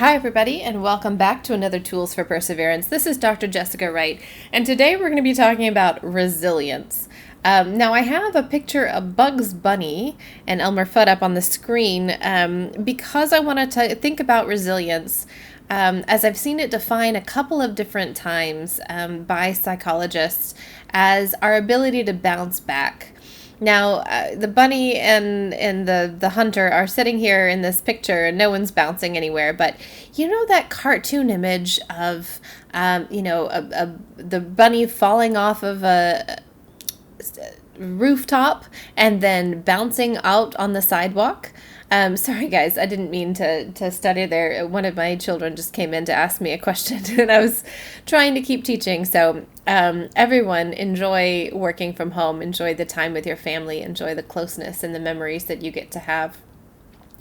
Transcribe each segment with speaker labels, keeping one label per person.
Speaker 1: Hi, everybody, and welcome back to another Tools for Perseverance. This is Dr. Jessica Wright, and today we're going to be talking about resilience. Now, I have a picture of Bugs Bunny and Elmer Fudd up on the screen because I want to think about resilience as I've seen it defined a couple of different times by psychologists as our ability to bounce back. Now, the bunny and the hunter are sitting here in this picture, and no one's bouncing anywhere. But you know that cartoon image of, the bunny falling off of a rooftop and then bouncing out on the sidewalk? Sorry, guys, I didn't mean to stutter there. One of my children just came in to ask me a question, and I was trying to keep teaching. So everyone, enjoy working from home, enjoy the time with your family, enjoy the closeness and the memories that you get to have.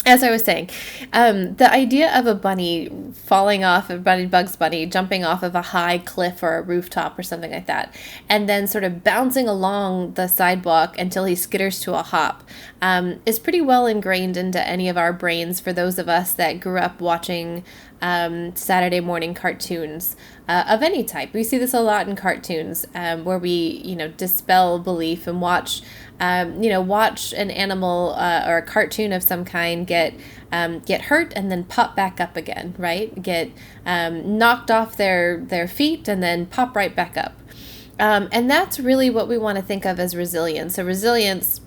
Speaker 1: As I was saying, the idea of a bunny falling off, Bugs Bunny jumping off of a high cliff or a rooftop or something like that, and then sort of bouncing along the sidewalk until he skitters to a hop, is pretty well ingrained into any of our brains for those of us that grew up watching Saturday morning cartoons of any type. We see this a lot in cartoons where we, dispel belief and watch an animal or a cartoon of some kind get hurt and then pop back up again, right? Get knocked off their feet and then pop right back up. And that's really what we want to think of as resilience. So resilience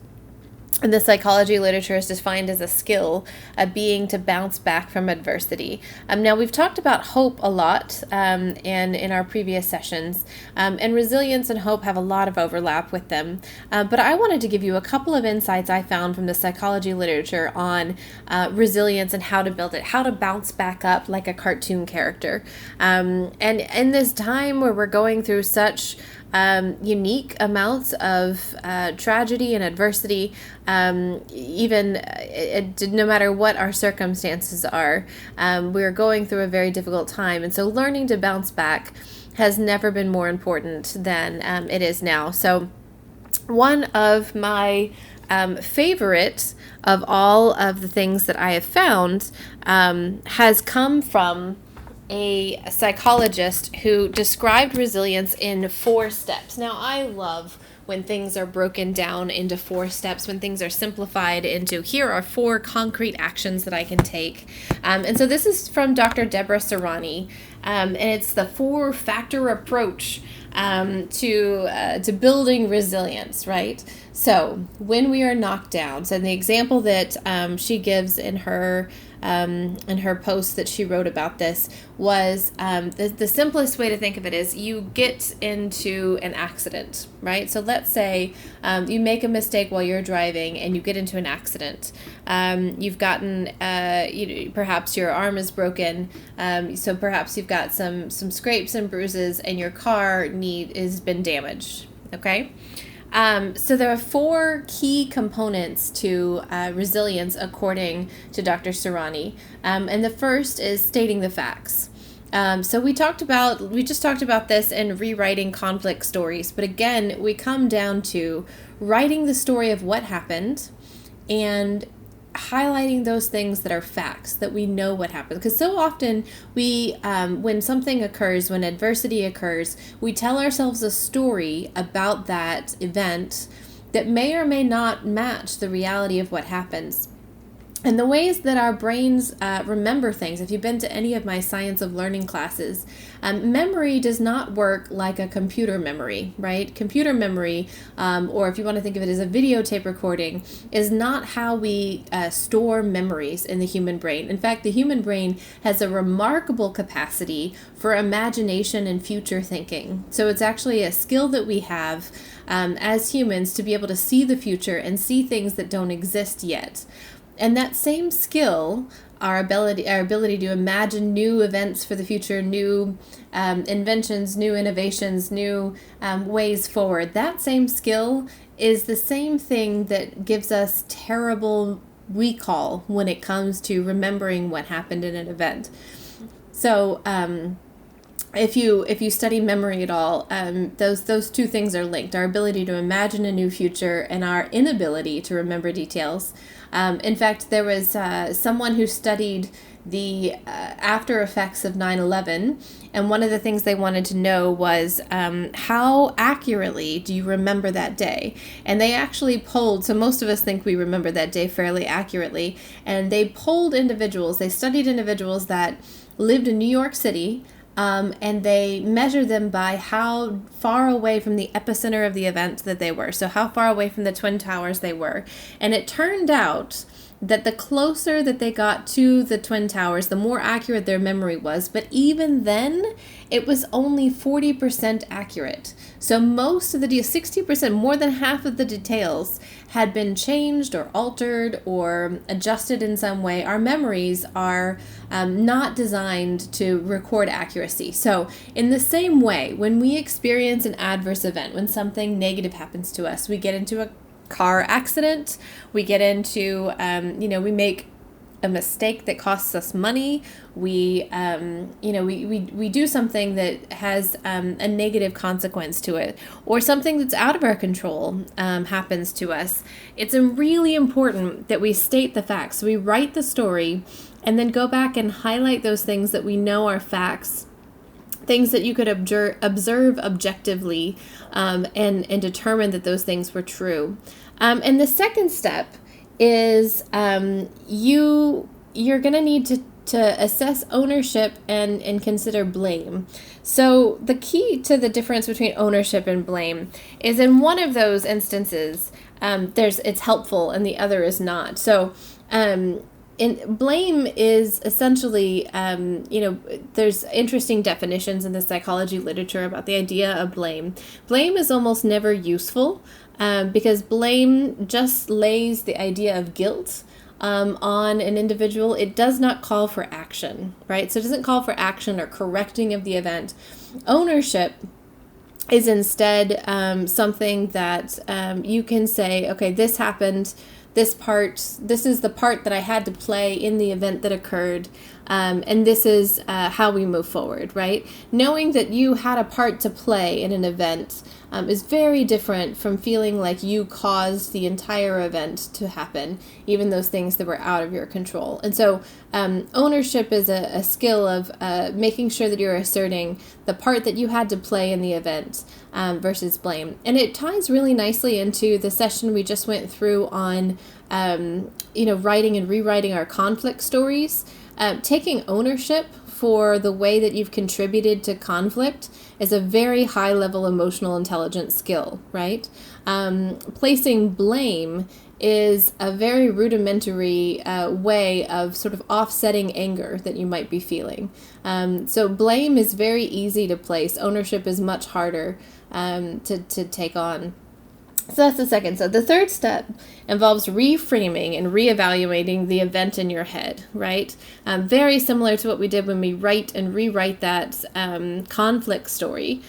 Speaker 1: in the psychology literature is defined as a skill, a being to bounce back from adversity. Now, we've talked about hope a lot and in our previous sessions, and resilience and hope have a lot of overlap with them. But I wanted to give you a couple of insights I found from the psychology literature on resilience and how to build it, how to bounce back up like a cartoon character. And in this time where we're going through such unique amounts of tragedy and adversity, no matter what our circumstances are, we're going through a very difficult time. And so learning to bounce back has never been more important than it is now. So one of my favorite of all of the things that I have found has come from a psychologist who described resilience in 4 steps. Now, I love when things are broken down into 4 steps, when things are simplified into here are 4 concrete actions that I can take. And so this is from Dr. Deborah Serrani, and it's the 4-factor approach to building resilience, right? So when we are knocked down, so the example that she gives in her post that she wrote about this was the simplest way to think of it is you get into an accident, right? So let's say you make a mistake while you're driving and you get into an accident. You've gotten, perhaps your arm is broken, so perhaps you've got some scrapes and bruises and your car has been damaged, okay? So there are 4 key components to resilience according to Dr. Serrani. And the first is stating the facts. So we just talked about this in rewriting conflict stories. But again, we come down to writing the story of what happened and highlighting those things that are facts, that we know what happened. Because so often when something occurs, when adversity occurs, we tell ourselves a story about that event that may or may not match the reality of what happens. And the ways that our brains remember things, if you've been to any of my science of learning classes, memory does not work like a computer memory, right? Computer memory, or if you want to think of it as a videotape recording, is not how we store memories in the human brain. In fact, the human brain has a remarkable capacity for imagination and future thinking. So it's actually a skill that we have as humans to be able to see the future and see things that don't exist yet. And that same skill, our ability to imagine new events for the future, new inventions, new innovations, new ways forward, that same skill is the same thing that gives us terrible recall when it comes to remembering what happened in an event. So if you study memory at all, those two things are linked: our ability to imagine a new future and our inability to remember details. In fact, there was someone who studied the after effects of 9/11, and one of the things they wanted to know was how accurately do you remember that day? And they actually polled, so most of us think we remember that day fairly accurately, and they polled individuals, they studied individuals that lived in New York City, and they measure them by how far away from the epicenter of the event that they were. So how far away from the Twin Towers they were. And it turned out that the closer that they got to the Twin Towers, the more accurate their memory was. But even then, it was only 40% accurate. So most of the 60%, more than half of the details had been changed or altered or adjusted in some way. Our memories are not designed to record accuracy. So in the same way, when we experience an adverse event, when something negative happens to us, we get into a car accident, we get into, we make a mistake that costs us money, we do something that has a negative consequence to it, or something that's out of our control happens to us. It's really important that we state the facts. We write the story and then go back and highlight those things that we know are facts, things that you could observe objectively, and determine that those things were true. And the second step is you're going to need to assess ownership and consider blame. So the key to the difference between ownership and blame is in one of those instances, it's helpful and the other is not. So blame is essentially, there's interesting definitions in the psychology literature about the idea of blame. Blame is almost never useful because blame just lays the idea of guilt on an individual. It does not call for action, right? So it doesn't call for action or correcting of the event. Ownership is instead something that you can say, okay, this happened. This is the part that I had to play in the event that occurred, and this is how we move forward, right? Knowing that you had a part to play in an event is very different from feeling like you caused the entire event to happen, even those things that were out of your control. And so ownership is a skill of making sure that you're asserting the part that you had to play in the event versus blame. And it ties really nicely into the session we just went through on writing and rewriting our conflict stories. Taking ownership for the way that you've contributed to conflict is a very high level emotional intelligence skill, right? Placing blame is a very rudimentary way of sort of offsetting anger that you might be feeling. So blame is very easy to place. Ownership is much harder to take on. So that's the second. So the third step involves reframing and reevaluating the event in your head, right? Very similar to what we did when we write and rewrite that conflict story.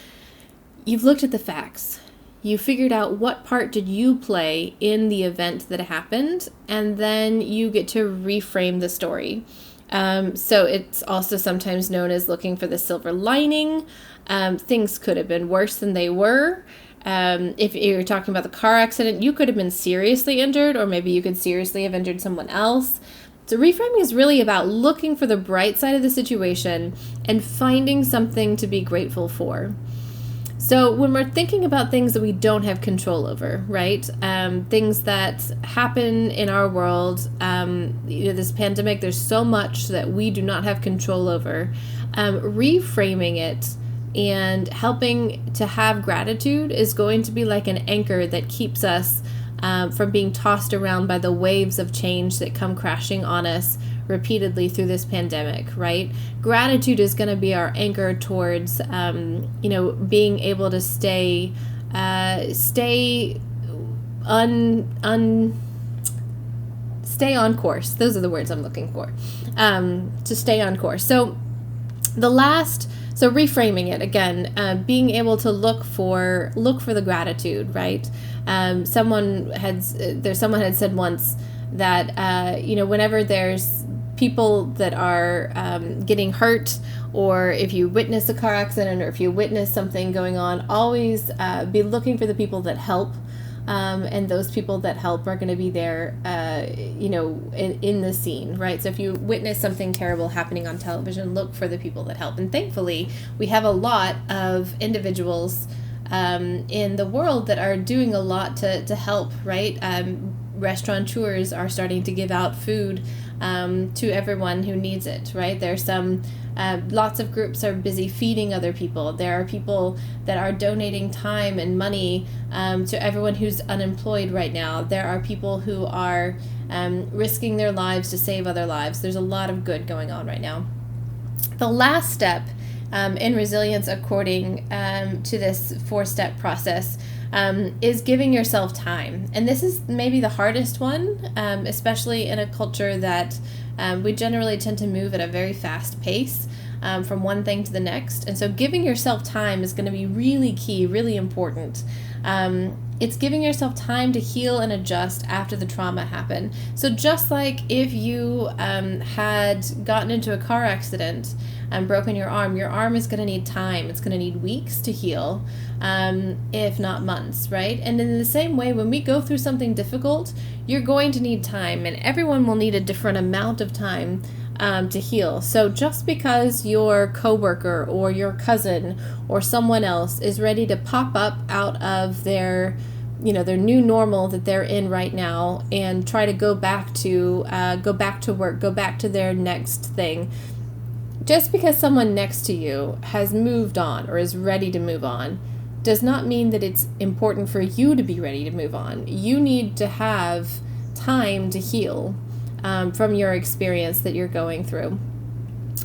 Speaker 1: You've looked at the facts. You figured out what part did you play in the event that happened, and then you get to reframe the story. So it's also sometimes known as looking for the silver lining. Things could have been worse than they were. If you're talking about the car accident, you could have been seriously injured, or maybe you could seriously have injured someone else. So reframing is really about looking for the bright side of the situation and finding something to be grateful for. So when we're thinking about things that we don't have control over, right? Things that happen in our world, this pandemic, there's so much that we do not have control over. Reframing it and helping to have gratitude is going to be like an anchor that keeps us from being tossed around by the waves of change that come crashing on us repeatedly through this pandemic, right? Gratitude is going to be our anchor towards, being able to stay on course. Those are the words I'm looking for. To stay on course. So reframing it again, being able to look for the gratitude, right? Someone had said once that whenever there's people that are getting hurt, or if you witness a car accident, or if you witness something going on, always be looking for the people that help. And those people that help are going to be there, in the scene, right? So if you witness something terrible happening on television, look for the people that help. And thankfully, we have a lot of individuals in the world that are doing a lot to help, right? Restaurateurs are starting to give out food to everyone who needs it, right? There's lots of groups are busy feeding other people. There are people that are donating time and money to everyone who's unemployed right now. There are people who are risking their lives to save other lives. There's a lot of good going on right now. The last step in resilience, according to this 4-step process, is giving yourself time. And this is maybe the hardest one, especially in a culture that we generally tend to move at a very fast pace from one thing to the next. And so giving yourself time is going to be really key, really important. It's giving yourself time to heal and adjust after the trauma happened. So just like if you had gotten into a car accident and broken your arm is going to need time. It's going to need weeks to heal, if not months, right? And in the same way, when we go through something difficult, you're going to need time, and everyone will need a different amount of time to heal. So just because your coworker or your cousin or someone else is ready to pop up out of their new normal that they're in right now and try to go back to work, go back to their next thing, just because someone next to you has moved on or is ready to move on does not mean that it's important for you to be ready to move on. You need to have time to heal from your experience that you're going through.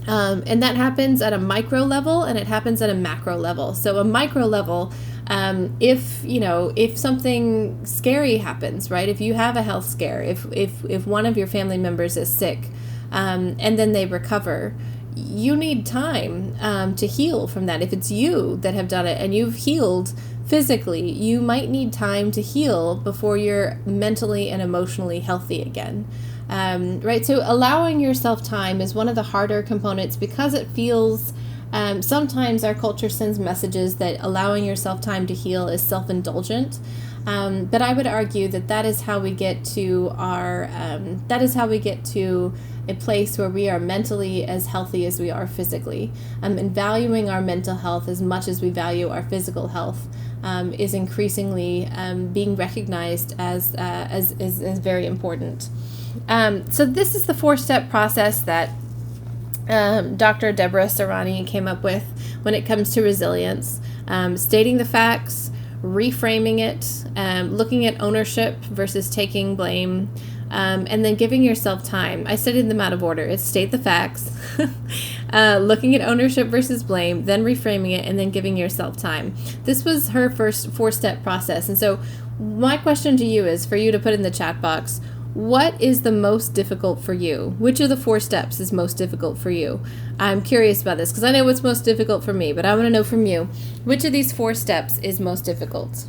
Speaker 1: And that happens at a micro level and it happens at a macro level. So a micro level, if something scary happens, right? If you have a health scare, if one of your family members is sick, and then they recover, you need time to heal from that. If it's you that have done it and you've healed physically, you might need time to heal before you're mentally and emotionally healthy again. Right? So allowing yourself time is one of the harder components because it feels, sometimes our culture sends messages that allowing yourself time to heal is self-indulgent. But I would argue that is how we get to a place where we are mentally as healthy as we are physically, and valuing our mental health as much as we value our physical health is increasingly being recognized as very important. So this is the 4-step process that Dr. Deborah Serrani came up with when it comes to resilience: stating the facts, reframing it, looking at ownership versus taking blame, and then giving yourself time. I studied them out of order. It's state the facts, looking at ownership versus blame, then reframing it, and then giving yourself time. This was her first 4-step process. And so my question to you is for you to put in the chat box: what is the most difficult for you? Which of the 4 steps is most difficult for you? I'm curious about this because I know what's most difficult for me, but I want to know from you, which of these 4 steps is most difficult?